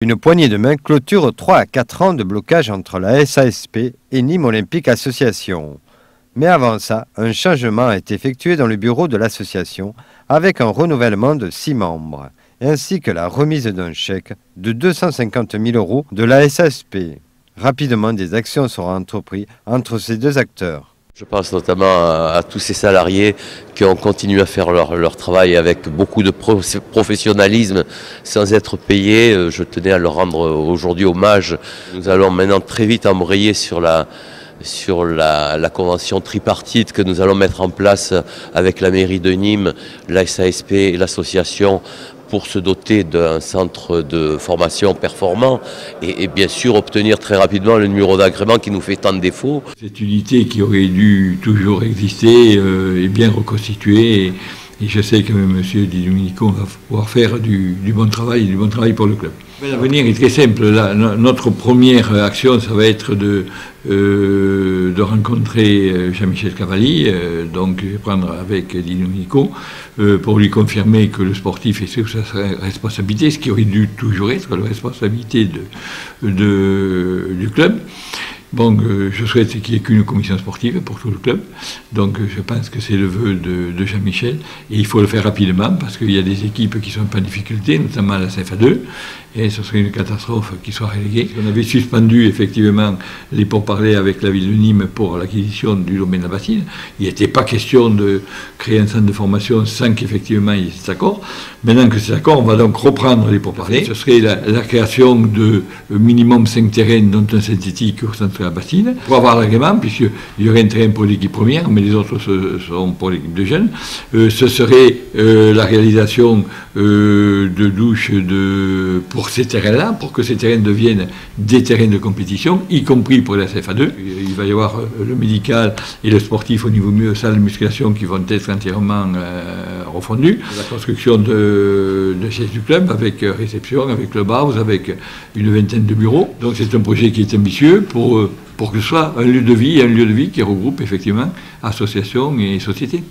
Une poignée de main clôture 3 à 4 ans de blocage entre la SASP et Nîmes Olympique Association. Mais avant ça, un changement a été effectué dans le bureau de l'association avec un renouvellement de 6 membres, ainsi que la remise d'un chèque de 250 000 € de la SASP. Rapidement, des actions seront entreprises entre ces deux acteurs. Je pense notamment à tous ces salariés qui ont continué à faire leur travail avec beaucoup de professionnalisme sans être payés. Je tenais à leur rendre aujourd'hui hommage. Nous allons maintenant très vite embrayer sur la convention tripartite que nous allons mettre en place avec la mairie de Nîmes, la SASP et l'association pour se doter d'un centre de formation performant et bien sûr obtenir très rapidement le numéro d'agrément qui nous fait tant de défauts. Cette unité qui aurait dû toujours exister est bien reconstituée et je sais que M. Di Domenico va pouvoir faire du bon travail pour le club. L'avenir est très simple. Là, notre première action, ça va être de rencontrer Jean-Michel Cavalli, donc je vais prendre avec Di Domenico, pour lui confirmer que le sportif est sous sa responsabilité, ce qui aurait dû toujours être la responsabilité du club. Bon, je souhaite qu'il n'y ait qu'une commission sportive pour tout le club. Donc je pense que c'est le vœu de Jean-Michel. Et il faut le faire rapidement parce qu'il y a des équipes qui sont pas en difficulté, notamment la CFA2. Et ce serait une catastrophe qu'ils soient relégués. On avait suspendu effectivement les pourparlers avec la ville de Nîmes pour l'acquisition du domaine de la bassine. Il n'était pas question de créer un centre de formation sans qu'effectivement il y ait cet accord. Maintenant que c'est d'accord, on va donc reprendre les pourparlers. Ce serait la création de minimum 5 terrains, dont un synthétique au centre de la bassine, pour avoir l'agrément, puisqu'il y aurait un terrain pour l'équipe première, mais les autres seront pour l'équipe de jeunes. Ce serait la réalisation de douches pour ces terrains-là, pour que ces terrains deviennent des terrains de compétition, y compris pour la CFA2. Il va y avoir le médical et le sportif au niveau salle de musculation qui vont être entièrement refondus. La construction de siège du club avec réception, avec clubhouse, avec une vingtaine de bureaux. Donc c'est un projet qui est ambitieux pour que ce soit un lieu de vie qui regroupe effectivement associations et sociétés.